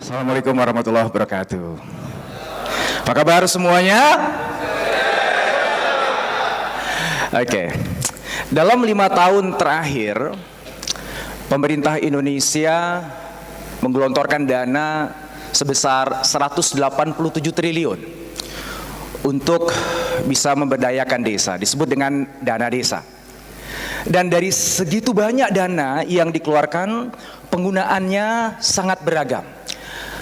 Assalamualaikum warahmatullahi wabarakatuh. Apa kabar semuanya? Oke. Dalam 5 tahun terakhir, pemerintah Indonesia menggelontorkan dana sebesar 187 triliun untuk bisa memberdayakan desa, disebut dengan dana desa. Dan dari segitu banyak dana yang dikeluarkan, penggunaannya sangat beragam.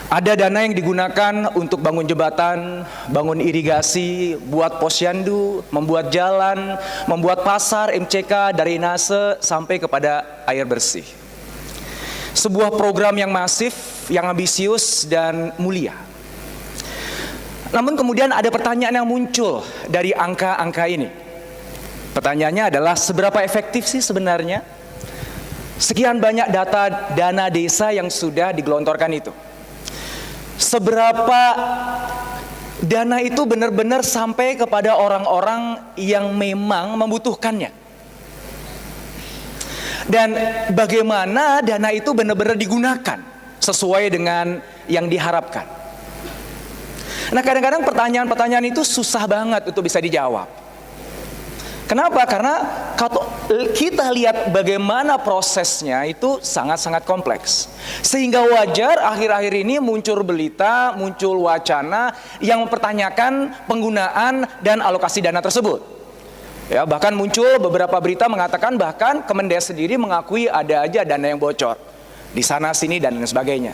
Ada dana yang digunakan untuk bangun jembatan, bangun irigasi, buat posyandu, membuat jalan, membuat pasar, MCK, drainase, sampai kepada air bersih. Sebuah program yang masif, yang ambisius dan mulia. Namun kemudian ada pertanyaan yang muncul dari angka-angka ini. Pertanyaannya adalah, seberapa efektif sih sebenarnya sekian banyak dana desa yang sudah digelontorkan itu? Seberapa dana itu benar-benar sampai kepada orang-orang yang memang membutuhkannya? Dan bagaimana dana itu benar-benar digunakan sesuai dengan yang diharapkan? Nah, kadang-kadang pertanyaan-pertanyaan itu susah banget untuk bisa dijawab. Kenapa? Karena kalau kita lihat bagaimana prosesnya itu sangat-sangat kompleks. Sehingga wajar akhir-akhir ini muncul berita, muncul wacana yang mempertanyakan penggunaan dan alokasi dana tersebut. Ya, bahkan muncul beberapa berita mengatakan bahkan Kemendes sendiri mengakui ada aja dana yang bocor di sana sini dan lain sebagainya.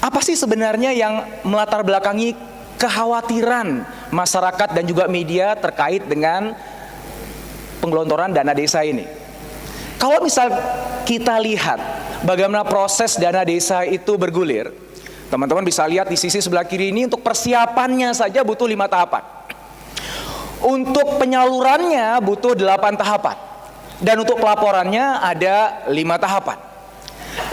Apa sih sebenarnya yang melatar belakangi kekhawatiran masyarakat dan juga media terkait dengan penggelontoran dana desa ini? Kalau misal kita lihat bagaimana proses dana desa itu bergulir, teman-teman bisa lihat di sisi sebelah kiri ini, untuk persiapannya saja butuh 5 tahapan. Untuk penyalurannya butuh 8 tahapan. Dan untuk pelaporannya ada 5 tahapan.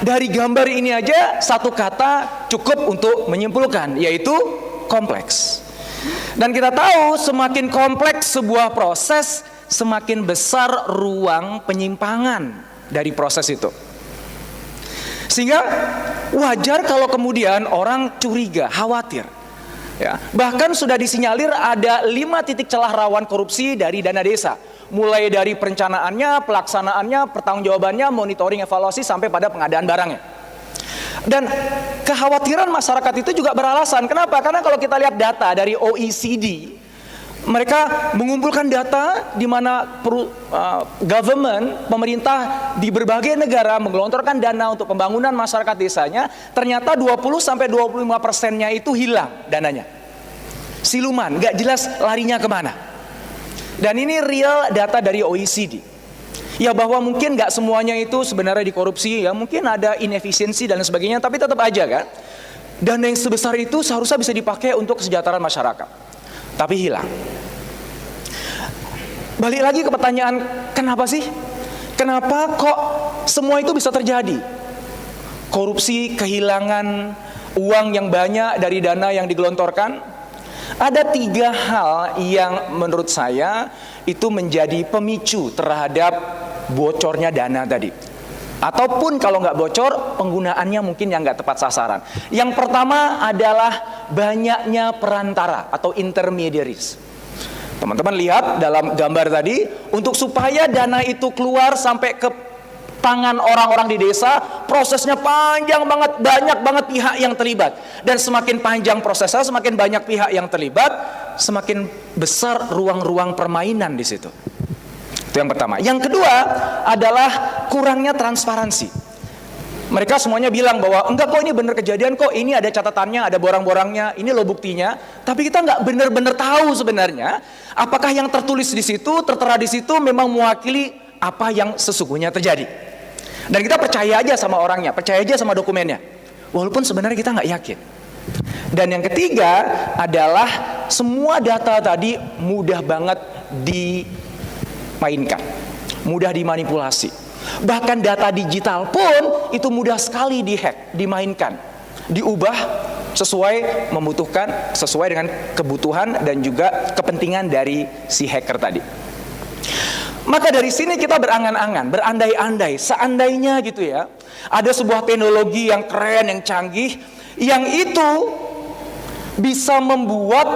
Dari gambar ini aja satu kata cukup untuk menyimpulkan, yaitu kompleks. Dan kita tahu semakin kompleks sebuah proses, semakin besar ruang penyimpangan dari proses itu. Sehingga wajar kalau kemudian orang curiga, khawatir. Ya, bahkan sudah disinyalir ada 5 titik celah rawan korupsi dari dana desa. Mulai dari perencanaannya, pelaksanaannya, pertanggungjawabannya, monitoring, evaluasi, sampai pada pengadaan barangnya. Dan kekhawatiran masyarakat itu juga beralasan. Kenapa? Karena kalau kita lihat data dari OECD, mereka mengumpulkan data di mana pemerintah di berbagai negara menggelontorkan dana untuk pembangunan masyarakat desanya, ternyata 20-25%-nya itu hilang dananya. Siluman, nggak jelas larinya kemana. Dan ini real data dari OECD. Ya, bahwa mungkin nggak semuanya itu sebenarnya dikorupsi, ya mungkin ada inefisiensi dan sebagainya, tapi tetap aja kan, dana yang sebesar itu seharusnya bisa dipakai untuk kesejahteraan masyarakat, tapi hilang. Balik lagi ke pertanyaan, kenapa sih? Kenapa kok semua itu bisa terjadi? Korupsi, kehilangan uang yang banyak dari dana yang digelontorkan. Ada 3 hal yang menurut saya itu menjadi pemicu terhadap bocornya dana tadi. Ataupun kalau nggak bocor, penggunaannya mungkin yang nggak tepat sasaran. Yang pertama adalah banyaknya perantara atau intermediaries. Teman-teman lihat dalam gambar tadi, untuk supaya dana itu keluar sampai ke tangan orang-orang di desa, prosesnya panjang banget, banyak banget pihak yang terlibat. Dan semakin panjang prosesnya, semakin banyak pihak yang terlibat, semakin besar ruang-ruang permainan di situ. Itu yang pertama. Yang kedua adalah kurangnya transparansi. Mereka semuanya bilang bahwa enggak kok, ini benar kejadian kok, ini ada catatannya, ada borang-borangnya, ini loh buktinya. Tapi kita nggak benar-benar tahu sebenarnya apakah yang tertulis di situ, tertera di situ memang mewakili apa yang sesungguhnya terjadi. Dan kita percaya aja sama orangnya, percaya aja sama dokumennya, walaupun sebenarnya kita nggak yakin. Dan yang ketiga adalah semua data tadi mudah banget dimainkan, mudah dimanipulasi. Bahkan data digital pun itu mudah sekali dihack, dimainkan, diubah sesuai membutuhkan, sesuai dengan kebutuhan dan juga kepentingan dari si hacker tadi. Maka dari sini kita berangan-angan, berandai-andai, seandainya gitu ya, ada sebuah teknologi yang keren, yang canggih, yang itu bisa membuat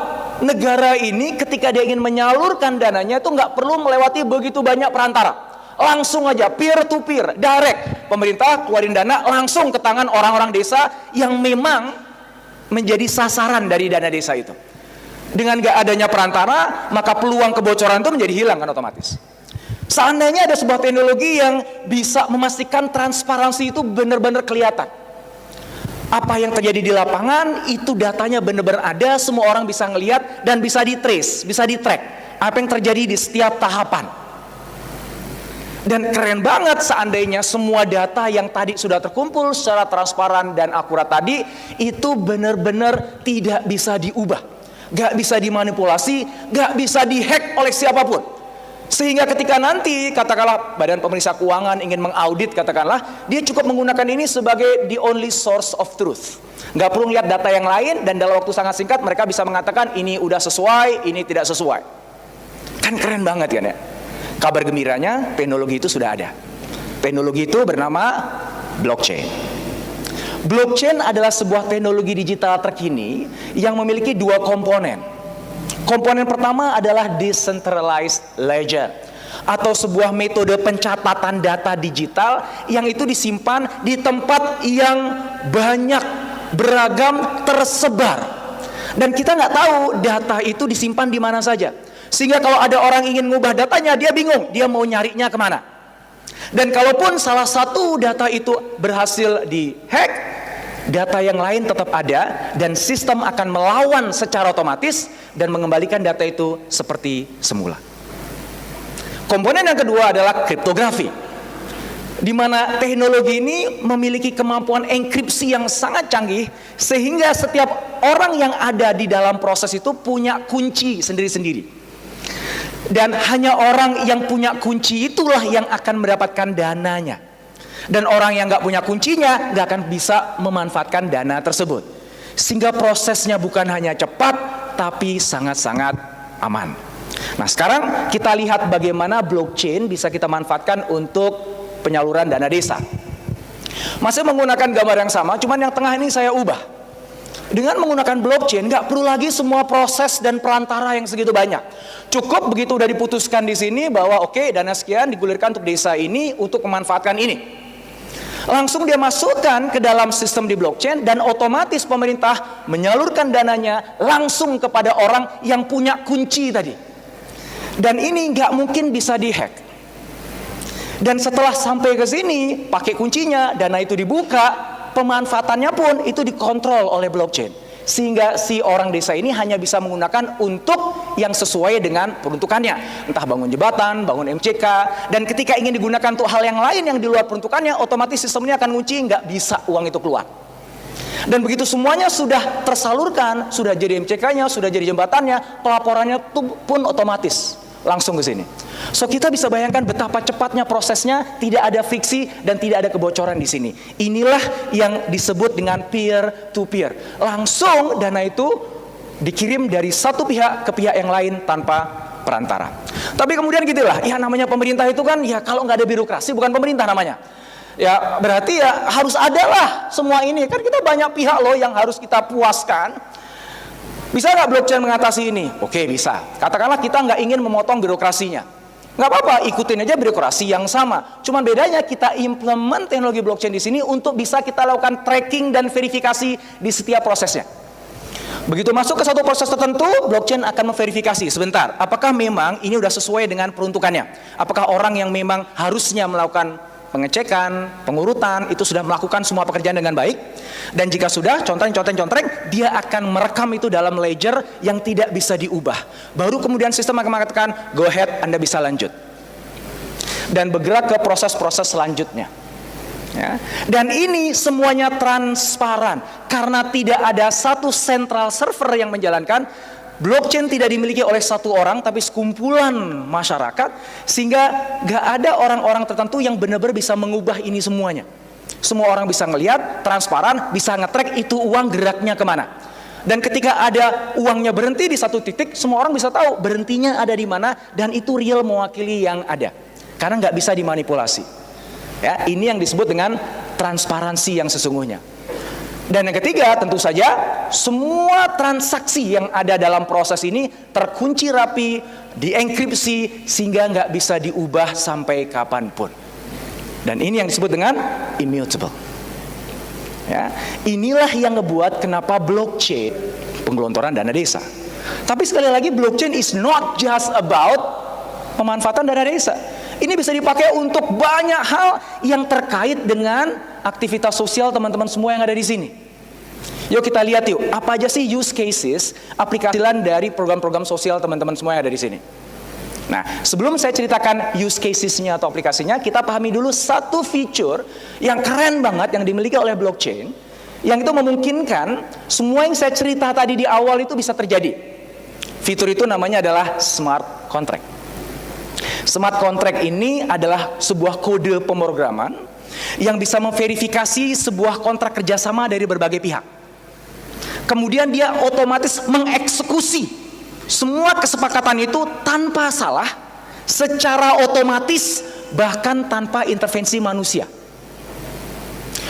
negara ini ketika dia ingin menyalurkan dananya itu nggak perlu melewati begitu banyak perantara. Langsung aja, peer to peer, direct. Pemerintah keluarin dana langsung ke tangan orang-orang desa yang memang menjadi sasaran dari dana desa itu. Dengan nggak adanya perantara, maka peluang kebocoran itu menjadi hilang kan otomatis. Seandainya ada sebuah teknologi yang bisa memastikan transparansi itu benar-benar kelihatan. Apa yang terjadi di lapangan itu datanya benar-benar ada, semua orang bisa ngelihat dan bisa di-trace, bisa di-track apa yang terjadi di setiap tahapan. Dan keren banget seandainya semua data yang tadi sudah terkumpul secara transparan dan akurat tadi itu benar-benar tidak bisa diubah, gak bisa dimanipulasi, gak bisa dihack oleh siapapun. Sehingga ketika nanti katakanlah Badan Pemeriksa Keuangan ingin mengaudit, katakanlah dia cukup menggunakan ini sebagai the only source of truth. Nggak perlu lihat data yang lain dan dalam waktu sangat singkat mereka bisa mengatakan ini udah sesuai, ini tidak sesuai. Kan keren banget kan ya. Kabar gembiranya teknologi itu sudah ada. Teknologi itu bernama blockchain. Blockchain adalah sebuah teknologi digital terkini yang memiliki dua komponen. Komponen pertama adalah decentralized ledger atau sebuah metode pencatatan data digital yang itu disimpan di tempat yang banyak, beragam, tersebar. Dan kita nggak tahu data itu disimpan di mana saja. Sehingga kalau ada orang ingin ngubah datanya, dia bingung, dia mau nyarinya kemana. Dan kalaupun salah satu data itu berhasil dihack, data yang lain tetap ada dan sistem akan melawan secara otomatis dan mengembalikan data itu seperti semula. Komponen yang kedua adalah kriptografi, di mana teknologi ini memiliki kemampuan enkripsi yang sangat canggih sehingga setiap orang yang ada di dalam proses itu punya kunci sendiri-sendiri. Dan hanya orang yang punya kunci itulah yang akan mendapatkan dananya. Dan orang yang nggak punya kuncinya nggak akan bisa memanfaatkan dana tersebut. Sehingga prosesnya bukan hanya cepat, tapi sangat-sangat aman. Nah sekarang kita lihat bagaimana blockchain bisa kita manfaatkan untuk penyaluran dana desa. Masih menggunakan gambar yang sama, cuman yang tengah ini saya ubah. Dengan menggunakan blockchain nggak perlu lagi semua proses dan perantara yang segitu banyak. Cukup begitu udah diputuskan di sini bahwa oke, dana sekian digulirkan untuk desa ini untuk memanfaatkan ini. Langsung dia masukkan ke dalam sistem di blockchain dan otomatis pemerintah menyalurkan dananya langsung kepada orang yang punya kunci tadi. Dan ini nggak mungkin bisa dihack. Dan setelah sampai ke sini, pakai kuncinya, dana itu dibuka, pemanfaatannya pun itu dikontrol oleh blockchain. Sehingga si orang desa ini hanya bisa menggunakan untuk yang sesuai dengan peruntukannya. Entah bangun jembatan, bangun MCK. Dan ketika ingin digunakan untuk hal yang lain yang di luar peruntukannya, otomatis sistemnya akan ngunci, nggak bisa uang itu keluar. Dan begitu semuanya sudah tersalurkan, sudah jadi MCK-nya, sudah jadi jembatannya, pelaporannya pun otomatis langsung ke sini. So kita bisa bayangkan betapa cepatnya prosesnya, tidak ada friksi dan tidak ada kebocoran di sini. Inilah yang disebut dengan peer to peer. Langsung dana itu dikirim dari satu pihak ke pihak yang lain tanpa perantara. Tapi kemudian gitulah, ya namanya pemerintah itu kan ya kalau nggak ada birokrasi bukan pemerintah namanya. Ya berarti ya harus adalah semua ini. Kan kita banyak pihak loh yang harus kita puaskan. Bisa nggak blockchain mengatasi ini? Oke bisa. Katakanlah kita nggak ingin memotong birokrasinya. Nggak apa-apa, ikutin aja birokrasi yang sama. Cuman bedanya kita implement teknologi blockchain di sini untuk bisa kita lakukan tracking dan verifikasi di setiap prosesnya. Begitu masuk ke satu proses tertentu, blockchain akan memverifikasi sebentar. Apakah memang ini udah sesuai dengan peruntukannya? Apakah orang yang memang harusnya melakukan pengecekan, pengurutan, itu sudah melakukan semua pekerjaan dengan baik? Dan jika sudah, contreng, dia akan merekam itu dalam ledger yang tidak bisa diubah. Baru kemudian sistem akan mengatakan, go ahead, Anda bisa lanjut. Dan bergerak ke proses-proses selanjutnya. Ya. Dan ini semuanya transparan. Karena tidak ada satu central server yang menjalankan, blockchain tidak dimiliki oleh satu orang, tapi sekumpulan masyarakat, sehingga gak ada orang-orang tertentu yang benar-benar bisa mengubah ini semuanya. Semua orang bisa ngelihat, transparan, bisa nge-track itu uang geraknya kemana. Dan ketika ada uangnya berhenti di satu titik, semua orang bisa tahu berhentinya ada di mana, dan itu real mewakili yang ada. Karena nggak bisa dimanipulasi. Ya, ini yang disebut dengan transparansi yang sesungguhnya. Dan yang ketiga, tentu saja semua transaksi yang ada dalam proses ini terkunci rapi, dienkripsi, sehingga nggak bisa diubah sampai kapanpun. Dan ini yang disebut dengan immutable. Ya, inilah yang ngebuat kenapa blockchain penggelontoran dana desa. Tapi sekali lagi, blockchain is not just about pemanfaatan dana desa. Ini bisa dipakai untuk banyak hal yang terkait dengan aktivitas sosial teman-teman semua yang ada di sini. Yuk kita lihat yuk, apa aja sih use cases, aplikasi dari program-program sosial teman-teman semua yang ada di sini. Nah, sebelum saya ceritakan use cases-nya atau aplikasinya, kita pahami dulu satu feature yang keren banget yang dimiliki oleh blockchain, yang itu memungkinkan semua yang saya cerita tadi di awal itu bisa terjadi. Fitur itu namanya adalah smart contract. Smart contract ini adalah sebuah kode pemrograman yang bisa memverifikasi sebuah kontrak kerjasama dari berbagai pihak. Kemudian dia otomatis mengeksekusi semua kesepakatan itu tanpa salah, secara otomatis, bahkan tanpa intervensi manusia.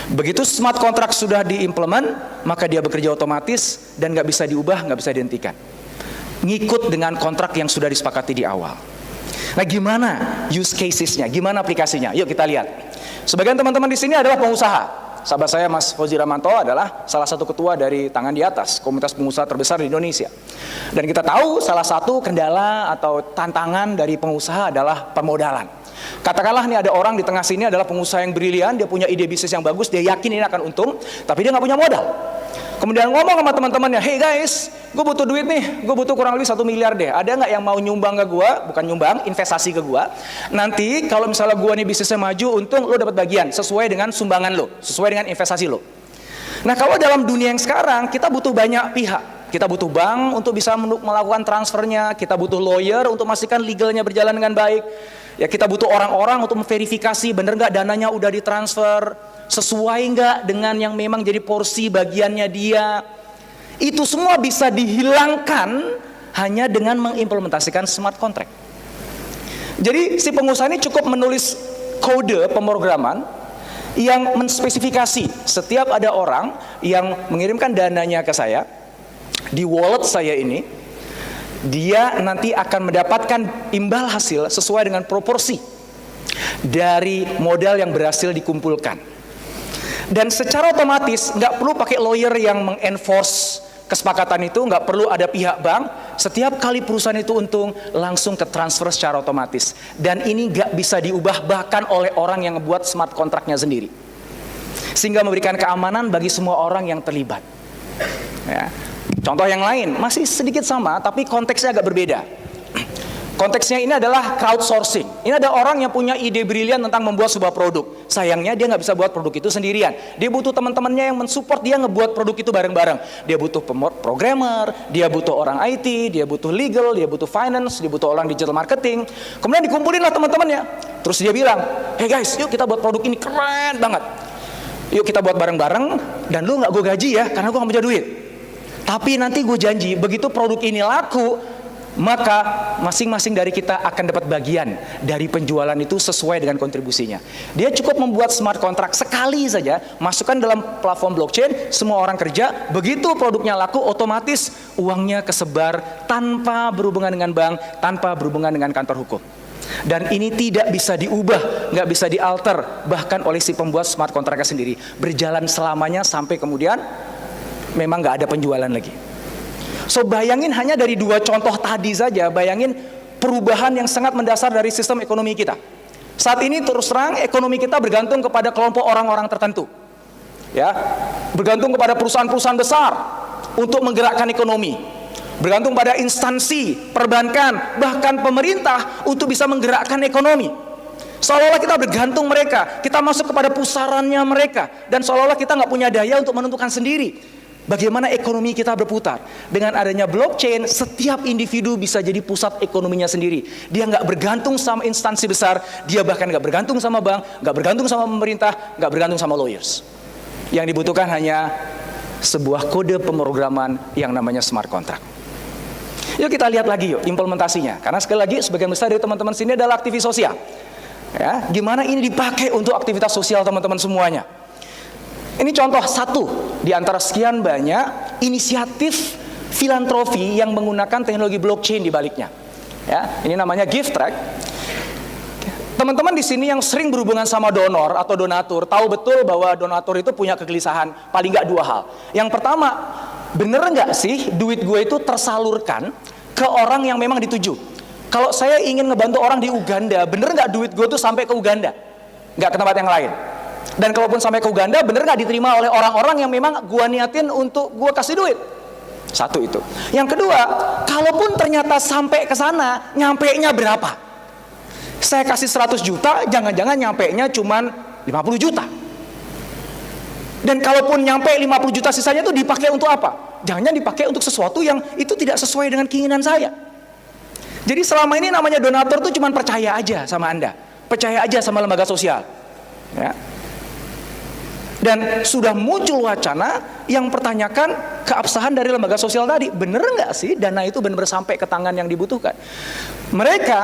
Begitu smart contract sudah diimplement, maka dia bekerja otomatis dan nggak bisa diubah, nggak bisa dihentikan. Ngikut dengan kontrak yang sudah disepakati di awal. Nah, gimana use cases-nya? Gimana aplikasinya? Yuk kita lihat. Sebagian teman-teman di sini adalah pengusaha. Sahabat saya Mas Fauzi Ramanto adalah salah satu ketua dari Tangan di Atas, komunitas pengusaha terbesar di Indonesia. Dan kita tahu salah satu kendala atau tantangan dari pengusaha adalah permodalan. Katakanlah nih ada orang di tengah sini adalah pengusaha yang brilian, dia punya ide bisnis yang bagus, dia yakin ini akan untung, tapi dia nggak punya modal. Kemudian ngomong sama teman-temannya, hey guys, gue butuh duit nih, gue butuh kurang lebih 1 miliar deh. Ada nggak yang mau nyumbang ke gue? Bukan nyumbang, investasi ke gue. Nanti kalau misalnya gue nih bisnisnya maju, untung lo dapat bagian sesuai dengan sumbangan lo, sesuai dengan investasi lo. Nah, kalau dalam dunia yang sekarang kita butuh banyak pihak. Kita butuh bank untuk bisa melakukan transfernya, kita butuh lawyer untuk memastikan legalnya berjalan dengan baik. Ya, kita butuh orang-orang untuk memverifikasi bener nggak dananya udah ditransfer, sesuai nggak dengan yang memang jadi porsi bagiannya dia. Itu semua bisa dihilangkan hanya dengan mengimplementasikan smart contract. Jadi si pengusaha ini cukup menulis kode pemrograman yang menspesifikasi setiap ada orang yang mengirimkan dananya ke saya di wallet saya ini, dia nanti akan mendapatkan imbal hasil sesuai dengan proporsi dari modal yang berhasil dikumpulkan. Dan secara otomatis nggak perlu pakai lawyer yang mengenforce kesepakatan itu, nggak perlu ada pihak bank. Setiap kali perusahaan itu untung, langsung ke transfer secara otomatis. Dan ini nggak bisa diubah bahkan oleh orang yang ngebuat smart kontraknya sendiri, sehingga memberikan keamanan bagi semua orang yang terlibat. Ya. Contoh yang lain masih sedikit sama, tapi konteksnya agak berbeda. Konteksnya ini adalah crowdsourcing. Ini ada orang yang punya ide brilian tentang membuat sebuah produk. Sayangnya dia nggak bisa buat produk itu sendirian. Dia butuh teman-temannya yang mensupport dia ngebuat produk itu bareng-bareng. Dia butuh programmer, dia butuh orang IT, dia butuh legal, dia butuh finance, dia butuh orang digital marketing. Kemudian dikumpulin lah teman-temannya. Terus dia bilang, hey guys, yuk kita buat produk ini keren banget. Yuk kita buat bareng-bareng, dan lu nggak gue gaji ya, karena gue nggak punya duit. Tapi nanti gue janji, begitu produk ini laku, maka masing-masing dari kita akan dapat bagian dari penjualan itu sesuai dengan kontribusinya. Dia cukup membuat smart contract sekali saja, masukkan dalam platform blockchain, semua orang kerja, begitu produknya laku, otomatis uangnya kesebar tanpa berhubungan dengan bank, tanpa berhubungan dengan kantor hukum. Dan ini tidak bisa diubah, nggak bisa dialter, bahkan oleh si pembuat smart contract sendiri. Berjalan selamanya sampai kemudian memang nggak ada penjualan lagi. So bayangin hanya dari 2 contoh tadi saja, bayangin perubahan yang sangat mendasar dari sistem ekonomi kita. Saat ini terus terang ekonomi kita bergantung kepada kelompok orang-orang tertentu. Ya, bergantung kepada perusahaan-perusahaan besar untuk menggerakkan ekonomi. Bergantung pada instansi, perbankan, bahkan pemerintah untuk bisa menggerakkan ekonomi. Seolah-olah kita bergantung mereka, kita masuk kepada pusarannya mereka, dan seolah-olah kita nggak punya daya untuk menentukan sendiri bagaimana ekonomi kita berputar. Dengan adanya blockchain, setiap individu bisa jadi pusat ekonominya sendiri. Dia nggak bergantung sama instansi besar, dia bahkan nggak bergantung sama bank, nggak bergantung sama pemerintah, nggak bergantung sama lawyers. Yang dibutuhkan hanya sebuah kode pemrograman yang namanya smart contract. Yuk kita lihat lagi yuk implementasinya. Karena sekali lagi sebagian besar dari teman-teman sini adalah aktivis sosial. Ya, gimana ini dipakai untuk aktivitas sosial teman-teman semuanya. Ini contoh satu di antara sekian banyak inisiatif filantropi yang menggunakan teknologi blockchain di baliknya. Ya, ini namanya GiveTrack. Teman-teman di sini yang sering berhubungan sama donor atau donatur tahu betul bahwa donatur itu punya kegelisahan paling nggak dua hal. Yang pertama, bener nggak sih duit gue itu tersalurkan ke orang yang memang dituju? Kalau saya ingin ngebantu orang di Uganda, bener nggak duit gue tuh sampai ke Uganda? Nggak ke tempat yang lain. Dan kalaupun sampai ke Uganda, bener nggak diterima oleh orang-orang yang memang gue niatin untuk gue kasih duit? Satu itu. Yang kedua, kalaupun ternyata sampai ke sana, nyampe-nya berapa? Saya kasih 100 juta, jangan-jangan nyampe-nya cuman 50 juta. Dan kalaupun nyampe 50 juta sisanya itu dipakai untuk apa? Jangan-jangan dipakai untuk sesuatu yang itu tidak sesuai dengan keinginan saya. Jadi selama ini namanya donatur itu cuma percaya aja sama Anda. Percaya aja sama lembaga sosial. Ya. Dan sudah muncul wacana yang pertanyakan keabsahan dari lembaga sosial tadi. Bener nggak sih dana itu benar-benar sampai ke tangan yang dibutuhkan? Mereka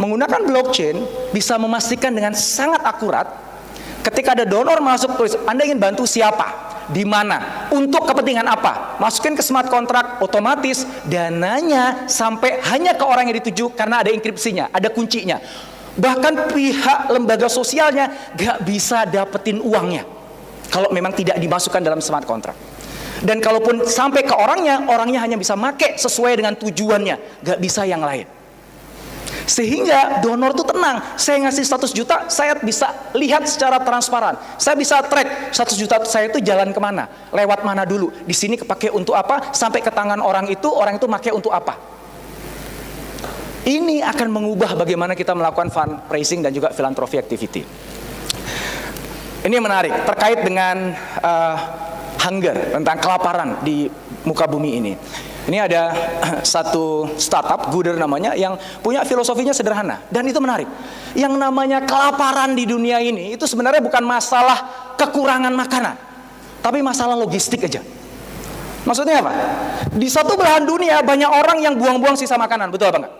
menggunakan blockchain bisa memastikan dengan sangat akurat ketika ada donor masuk tulis, Anda ingin bantu siapa? Di mana? Untuk kepentingan apa? Masukin ke smart contract, otomatis dananya sampai hanya ke orang yang dituju karena ada enkripsinya, ada kuncinya. Bahkan pihak lembaga sosialnya gak bisa dapetin uangnya kalau memang tidak dimasukkan dalam smart contract. Dan kalaupun sampai ke orangnya, orangnya hanya bisa make sesuai dengan tujuannya, gak bisa yang lain. Sehingga donor tuh tenang, saya ngasih 100 juta, saya bisa lihat secara transparan. Saya bisa track 100 juta saya itu jalan kemana, lewat mana dulu, di sini kepake untuk apa, sampai ke tangan orang itu pakai untuk apa. Ini akan mengubah bagaimana kita melakukan fundraising dan juga philanthropy activity. Ini menarik, terkait dengan hunger, tentang kelaparan di muka bumi ini. Ini ada satu startup, Gooder namanya, yang punya filosofinya sederhana. Dan itu menarik. Yang namanya kelaparan di dunia ini, itu sebenarnya bukan masalah kekurangan makanan, tapi masalah logistik aja. Maksudnya apa? Di satu belahan dunia, banyak orang yang buang-buang sisa makanan, betul apa enggak?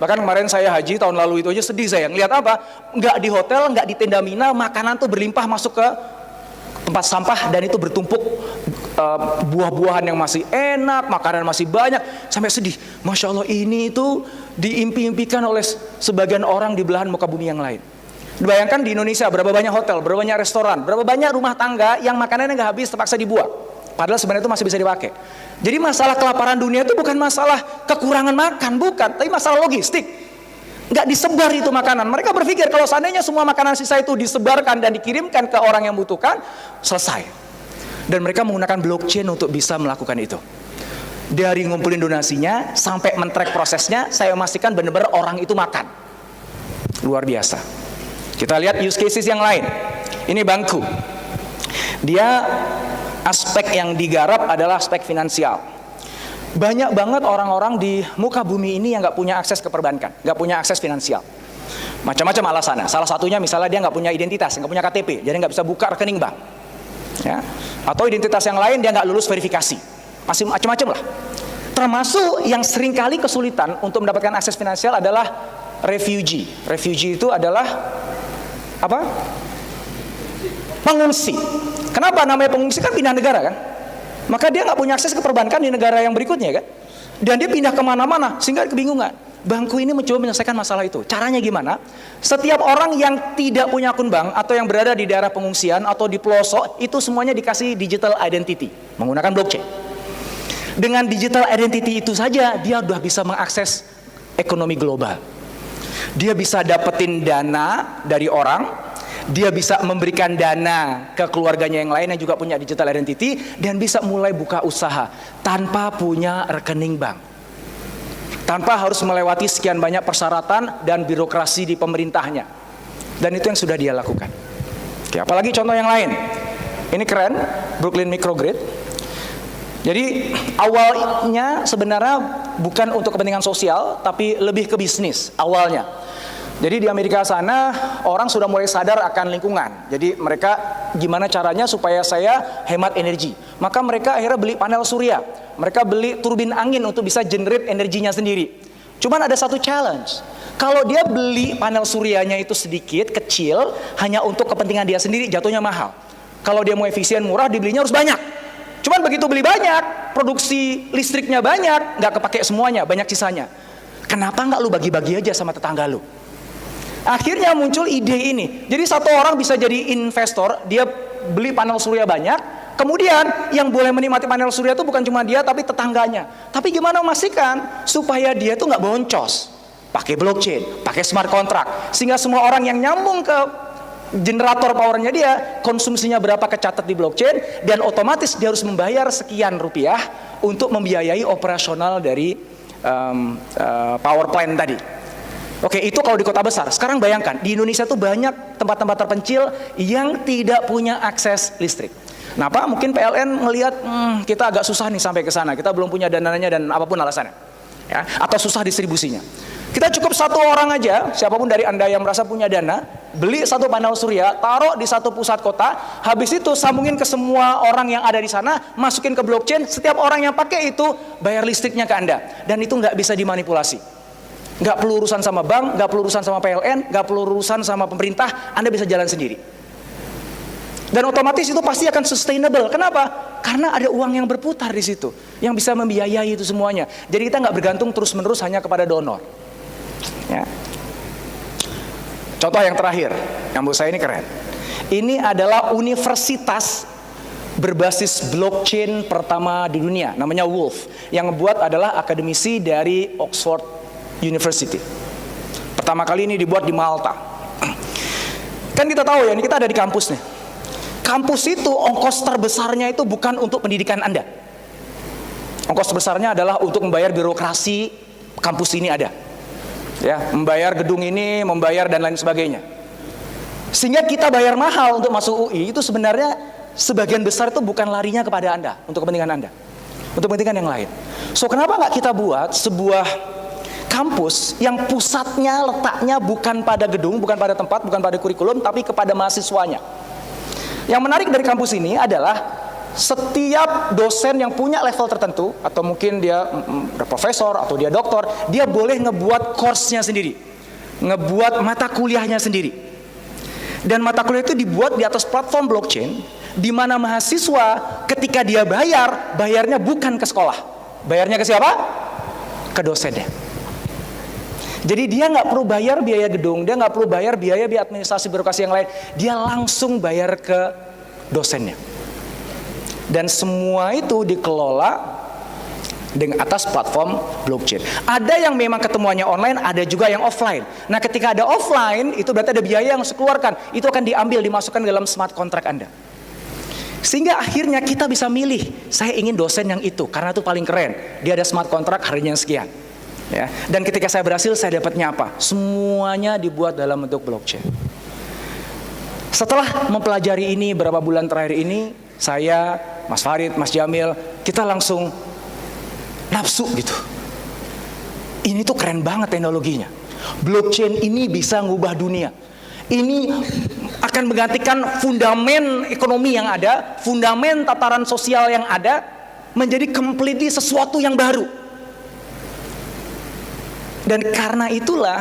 Bahkan kemarin saya haji tahun lalu itu aja sedih saya. Ngeliat apa? Nggak di hotel, nggak di tenda Mina, makanan tuh berlimpah masuk ke tempat sampah dan itu bertumpuk. Buah-buahan yang masih enak, makanan masih banyak, sampai sedih. Masya Allah, ini itu diimpi-impikan oleh sebagian orang di belahan muka bumi yang lain. Bayangkan di Indonesia berapa banyak hotel, berapa banyak restoran, berapa banyak rumah tangga yang makanannya nggak habis terpaksa dibuang. Padahal sebenarnya itu masih bisa dipakai. Jadi masalah kelaparan dunia itu bukan masalah kekurangan makan, bukan, tapi masalah logistik. Nggak disebar itu makanan. Mereka berpikir kalau seandainya semua makanan sisa itu disebarkan dan dikirimkan ke orang yang membutuhkan, selesai. Dan mereka menggunakan blockchain untuk bisa melakukan itu. Dari ngumpulin donasinya sampai men-track prosesnya, saya memastikan benar-benar orang itu makan. Luar biasa. Kita lihat use cases yang lain. Ini Bangku. Dia aspek yang digarap adalah aspek finansial. Banyak banget orang-orang di muka bumi ini yang nggak punya akses ke perbankan, nggak punya akses finansial. Macam-macam alasannya. Salah satunya misalnya dia nggak punya identitas, nggak punya KTP, jadi nggak bisa buka rekening bank. Ya. Atau identitas yang lain dia nggak lulus verifikasi, masih macam-macam lah. Termasuk yang seringkali kesulitan untuk mendapatkan akses finansial adalah refugee. Refugee itu adalah apa? Pengungsi. Kenapa namanya pengungsi? Kan pindah negara kan, maka dia nggak punya akses ke perbankan di negara yang berikutnya kan, dan dia pindah kemana-mana sehingga kebingungan. Bangku ini mencoba menyelesaikan masalah itu. Caranya gimana? Setiap orang yang tidak punya akun bank atau yang berada di daerah pengungsian atau di pelosok, itu semuanya dikasih digital identity menggunakan blockchain. Dengan digital identity itu saja dia sudah bisa mengakses ekonomi global. Dia bisa dapetin dana dari orang, dia bisa memberikan dana ke keluarganya yang lain yang juga punya digital identity, dan bisa mulai buka usaha tanpa punya rekening bank, tanpa harus melewati sekian banyak persyaratan dan birokrasi di pemerintahnya. Dan itu yang sudah dia lakukan. Oke, apalagi contoh yang lain. Ini keren, Brooklyn Microgrid. Jadi awalnya sebenarnya bukan untuk kepentingan sosial, tapi lebih ke bisnis awalnya. Jadi di Amerika sana orang sudah mulai sadar akan lingkungan. Jadi mereka gimana caranya supaya saya hemat energi. Maka mereka akhirnya beli panel surya. Mereka beli turbin angin untuk bisa generate energinya sendiri. Cuman ada satu challenge. Kalau dia beli panel suryanya itu sedikit, kecil, hanya untuk kepentingan dia sendiri, jatuhnya mahal. Kalau dia mau efisien, murah, dibelinya harus banyak. Cuman begitu beli banyak, produksi listriknya banyak, nggak kepake semuanya, banyak sisanya. Kenapa nggak lu bagi-bagi aja sama tetangga lu? Akhirnya muncul ide ini. Jadi satu orang bisa jadi investor, dia beli panel surya banyak, kemudian yang boleh menikmati panel surya itu bukan cuma dia, tapi tetangganya. Tapi gimana memastikan supaya dia itu nggak boncos? Pakai blockchain, pakai smart contract, sehingga semua orang yang nyambung ke generator powernya dia, konsumsinya berapa kecatat di blockchain, dan otomatis dia harus membayar sekian rupiah untuk membiayai operasional dari power plant tadi. Oke, itu kalau di kota besar. Sekarang bayangkan, di Indonesia tuh banyak tempat-tempat terpencil yang tidak punya akses listrik. Nah, Pak, mungkin PLN melihat kita agak susah nih sampai ke sana. Kita belum punya dananya dan apapun alasannya. Ya, atau susah distribusinya. Kita cukup satu orang aja, siapapun dari Anda yang merasa punya dana, beli satu panel surya, taruh di satu pusat kota, habis itu sambungin ke semua orang yang ada di sana, masukin ke blockchain, setiap orang yang pakai itu bayar listriknya ke Anda. Dan itu nggak bisa dimanipulasi. Nggak perlu urusan sama bank, nggak perlu urusan sama PLN, nggak perlu urusan sama pemerintah, Anda bisa jalan sendiri. Dan otomatis itu pasti akan sustainable. Kenapa? Karena ada uang yang berputar di situ, yang bisa membiayai itu semuanya. Jadi kita nggak bergantung terus-menerus hanya kepada donor. Ya. Contoh yang terakhir, yang menurut saya ini keren. Ini adalah universitas berbasis blockchain pertama di dunia, namanya Wolf. Yang ngebuat adalah akademisi dari Oxford University. Pertama kali ini dibuat di Malta. Kan kita tahu ya, ini kita ada di kampus nih. Kampus itu ongkos terbesarnya itu bukan untuk pendidikan Anda. Ongkos terbesarnya adalah untuk membayar birokrasi kampus ini ada. Ya, membayar gedung ini, membayar dan lain sebagainya. Sehingga kita bayar mahal untuk masuk UI itu sebenarnya sebagian besar itu bukan larinya kepada Anda, untuk kepentingan Anda, untuk kepentingan yang lain. So kenapa nggak kita buat sebuah kampus yang pusatnya letaknya bukan pada gedung, bukan pada tempat, bukan pada kurikulum, tapi kepada mahasiswanya. Yang menarik dari kampus ini adalah setiap dosen yang punya level tertentu, atau mungkin dia profesor atau dia doktor, dia boleh ngebuat course-nya sendiri, ngebuat mata kuliahnya sendiri. Dan mata kuliah itu dibuat di atas platform blockchain, di mana mahasiswa ketika dia bayarnya bukan ke sekolah, bayarnya ke siapa? Ke dosennya. Jadi dia nggak perlu bayar biaya gedung, dia nggak perlu bayar biaya administrasi birokrasi yang lain, dia langsung bayar ke dosennya. Dan semua itu dikelola dengan atas platform blockchain. Ada yang memang ketemuannya online, ada juga yang offline. Nah, ketika ada offline, itu berarti ada biaya yang harus dikeluarkan. Itu akan diambil, dimasukkan dalam smart contract Anda. Sehingga akhirnya kita bisa milih, saya ingin dosen yang itu, karena itu paling keren. Dia ada smart contract, harinya sekian. Ya. Dan ketika saya berhasil, saya dapatnya apa? Semuanya dibuat dalam bentuk blockchain. Setelah mempelajari ini beberapa bulan terakhir ini, saya, Mas Farid, Mas Jamil, kita langsung nafsu gitu. Ini tuh keren banget teknologinya. Blockchain ini bisa ngubah dunia. Ini akan menggantikan fundamen ekonomi yang ada, fundamen tataran sosial yang ada, menjadi completely sesuatu yang baru. Dan karena itulah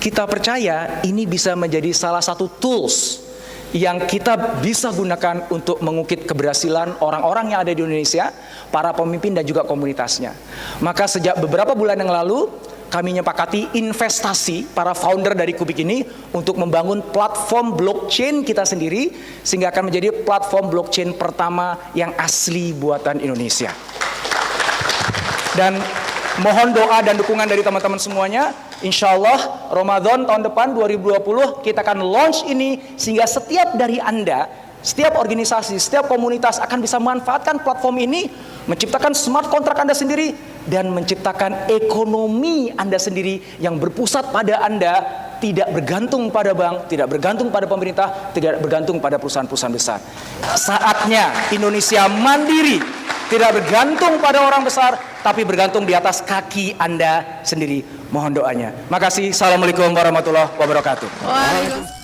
kita percaya ini bisa menjadi salah satu tools yang kita bisa gunakan untuk mengukir keberhasilan orang-orang yang ada di Indonesia, para pemimpin dan juga komunitasnya. Maka sejak beberapa bulan yang lalu kami menyepakati investasi para founder dari Kubik ini untuk membangun platform blockchain kita sendiri, sehingga akan menjadi platform blockchain pertama yang asli buatan Indonesia. Dan mohon doa dan dukungan dari teman-teman semuanya. Insya Allah Ramadan tahun depan 2020 kita akan launch ini, sehingga setiap dari Anda, setiap organisasi, setiap komunitas akan bisa memanfaatkan platform ini, menciptakan smart contract Anda sendiri, dan menciptakan ekonomi Anda sendiri yang berpusat pada Anda, tidak bergantung pada bank, tidak bergantung pada pemerintah, tidak bergantung pada perusahaan-perusahaan besar. Saatnya Indonesia mandiri, tidak bergantung pada orang besar, tapi bergantung di atas kaki Anda sendiri. Mohon doanya. Makasih. Assalamualaikum warahmatullahi wabarakatuh. Waalaikumsalam.